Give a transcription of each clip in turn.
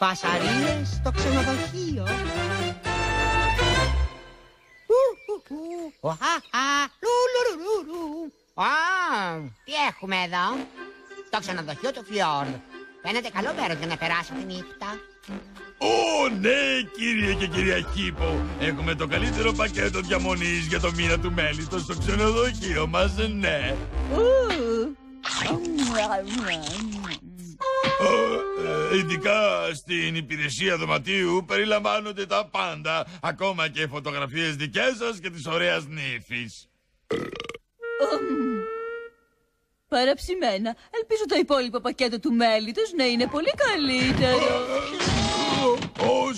Φασαρίες στο ξενοδοχείο. Τι έχουμε εδώ? Το ξενοδοχείο του Φιόρδ. Φαίνεται καλό μέρος για να περάσω τη νύχτα. Ω, ναι, κύριε και κυρία Χίπο. Έχουμε το καλύτερο πακέτο διαμονής για το μήνα του μέλητος στο ξενοδοχείο μας, ναι. Ειδικά στην υπηρεσία δωματίου περιλαμβάνονται τα πάντα. Ακόμα και φωτογραφίες δικές σας και της ωραίας νύφης. Παραψημένα. Ελπίζω το υπόλοιπο πακέτο του μέλητος να είναι πολύ καλύτερο.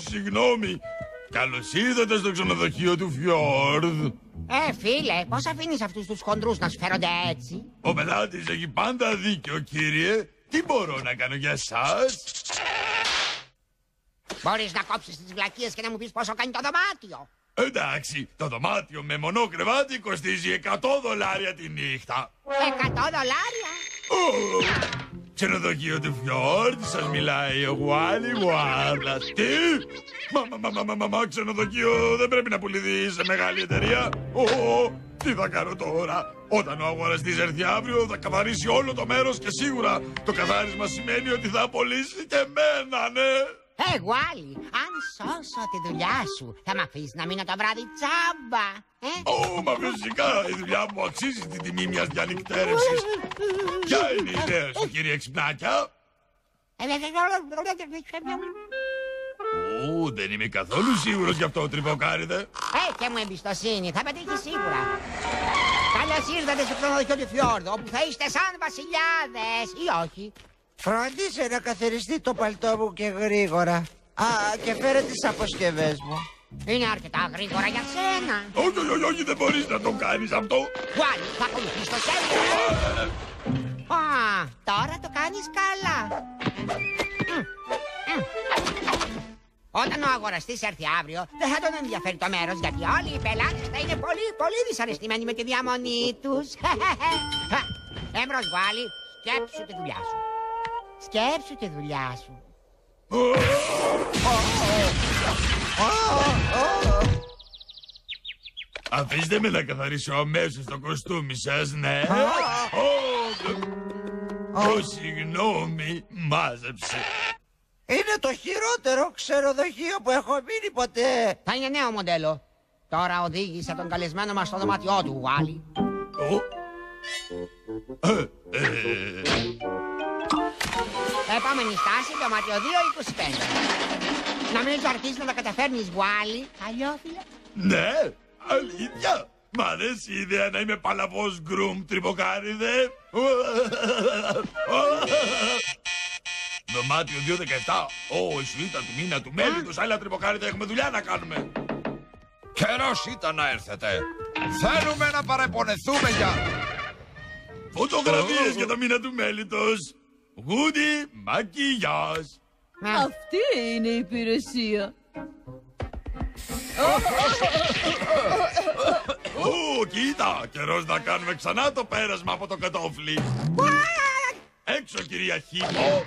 Συγγνώμη. Καλώς ήρθατε στο ξενοδοχείο του Φιόρδ. Φίλε, πώς αφήνεις αυτούς τους χοντρούς να σου φέρονται έτσι? Ο πελάτης έχει πάντα δίκιο, κύριε. Τι μπορώ να κάνω για εσάς? Μπορείς να κόψεις τις βλακίες και να μου πεις πόσο κάνει το δωμάτιο? Εντάξει, το δωμάτιο με μονό κρεβάτι κοστίζει $100 τη νύχτα. $100? Ξενοδοχείο του Φιόρντ, σας μιλάει ο Γουάλι Γουάρδας. Τι? Μα, ξενοδοχείο δεν πρέπει να πουληθεί σε μεγάλη εταιρεία. Τι θα κάνω τώρα? Όταν ο αγοραστής έρθει αύριο θα καθαρίσει όλο το μέρος και σίγουρα το καθάρισμα σημαίνει ότι θα απολύσει και εμένα, ναι. Γουάλι, αν σώσω τη δουλειά σου, θα μ' αφήσεις να μείνω το βράδυ τσάμπα, Μα φυσικά, η δουλειά μου αξίζει την τιμή μιας διανυκτέρευσης. Ποια είναι η ιδέα σου, κύριε Ξυπνάκια? Δεν είμαι καθόλου σίγουρος γι' αυτό, Τριβοκάριδε. Και μου εμπιστοσύνη, θα πετύχει σίγουρα. Καλώς ήρθατε στο ξενοδοχείο του Φιόρδ, όπου θα είστε σαν βασιλιάδες, ή όχι? Φρόντισε να καθαριστεί το παλτό μου και γρήγορα. Και φέρε τις αποσκευές μου. Είναι αρκετά γρήγορα για σένα. Όχι, δεν μπορείς να το κάνεις αυτό. Γουάλι, θα ακολουθείς το σχέδιο. Τώρα το κάνεις καλά. Όταν ο αγοραστής έρθει αύριο, δεν θα τον ενδιαφέρει το μέρος, γιατί όλοι οι πελάτες θα είναι πολύ δυσαρεστημένοι με τη διαμονή τους. Έμπρος, Γουάλι, σκέψου τη δουλειά σου. Σκέψου τη δουλειά σου. Αφήστε με να καθαρίσω αμέσως το κοστούμι σας, ναι. Συγγνώμη, μάζεψε. Είναι το χειρότερο ξενοδοχείο που έχω μείνει ποτέ. Θα είναι νέο μοντέλο. Τώρα οδήγησε τον καλεσμένο μας στο δωμάτιό του, Γουάλι. Επόμενη στάση, δωμάτιο 225. Νομίζω αρχίζεις να τα καταφέρνεις, Γουάλι. Αλλιώφιλε. Ναι, αλήθεια. Μ' αρέσει η ιδέα να είμαι παλαβός γκρουμ, Τριβοκάριδε. Δωμάτιο 217. Η σουίτα του μήνα του μέλητος. Άλλα, Τριβοκάριδε, έχουμε δουλειά να κάνουμε. Καιρός ήταν να έρθετε. Θέλουμε να παρεπονεθούμε για... Φωτογραφίες για το μήνα του μέλητος. Γούντι, μακιγιάζ. Αυτή είναι η υπηρεσία. Κοίτα, καιρός να κάνουμε ξανά το πέρασμα από το κατόφλι. Έξω, κυρία Χίπο.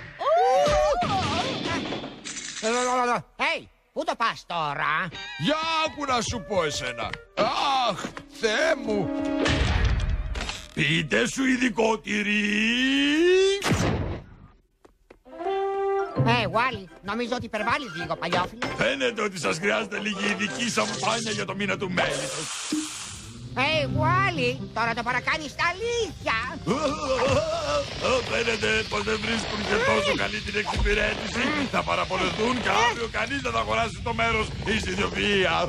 Πού το πας τώρα? Για άκου να σου πω εσένα. Αχ, Θεέ μου. Πείτε σου ειδικό τυρί. Γουάλι, νομίζω ότι υπερβάλλεις λίγο, παλιόφιλε. Φαίνεται ότι σας χρειάζεται λίγη ειδική σαμπάνια για το μήνα του μέλητος. Γουάλι, τώρα το παρακάνεις τα αλήθεια. Φαίνεται πως δεν βρίσκουν και τόσο καλή την εξυπηρέτηση. Θα παραπονεθούν και αύριο κανείς δεν θα αγοράσει το μέρος εις ιδιοφυΐα.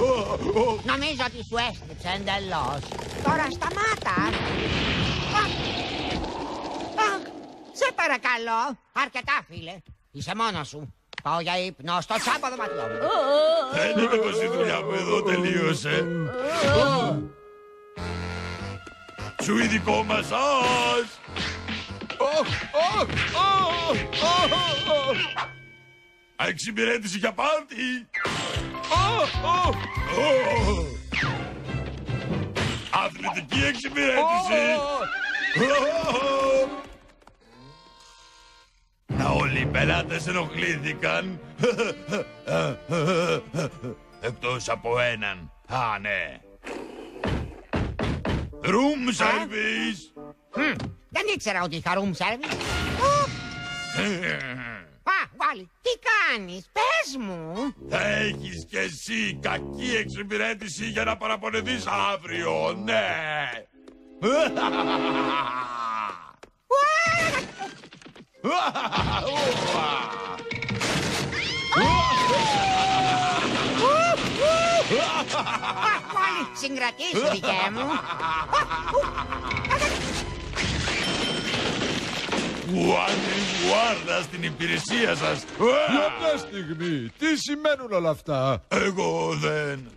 Νομίζω ότι σου έστριψε εντελώς. Τώρα σταμάτα. Σε παρακαλώ. Αρκετά, φίλε. Είσαι μόνος σου. Πάω για ύπνο στο τσάμπα δωματιό μου. Φαίνεται πως η δουλειά μου εδώ τελείωσε. Σου ειδικό μασάζ. Εξυπηρέτηση για πάρτι. Αθλητική εξυπηρέτηση. Να Όλοι οι πελάτες ενοχλήθηκαν. Εκτός από έναν. Α, ναι. Room service. Δεν ήξερα ότι είχα room service. Γουάλι, τι κάνεις, πες μου. Θα έχεις κι εσύ κακή εξυπηρέτηση για να παραπονεθείς αύριο, ναι. Γουάλι, συγκρατήσου δικέ μου. Γουάλι γουάρδα στην υπηρεσία σας. Για μια στιγμή, τι σημαίνουν όλα αυτά? Εγώ δεν.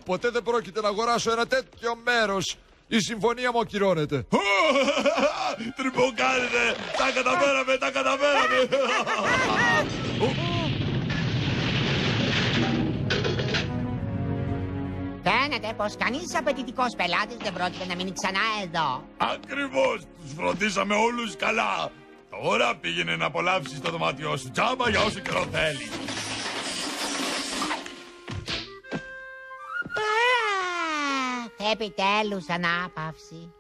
Ποτέ δεν πρόκειται να αγοράσω ένα τέτοιο μέρος. Η συμφωνία μου ακυρώνεται. Τρυποκάνετε. Τα καταφέραμε, τα καταφέραμε. Φαίνεται πως κανείς απαιτητικός πελάτης δεν πρόκειται να μείνει ξανά εδώ. Ακριβώς. Τους φροντίσαμε όλους καλά. Τώρα πήγαινε να απολαύσεις το δωμάτιό σου τζάμπα για όσο καιρό θέλει. Επιτέλους ανάπαυση.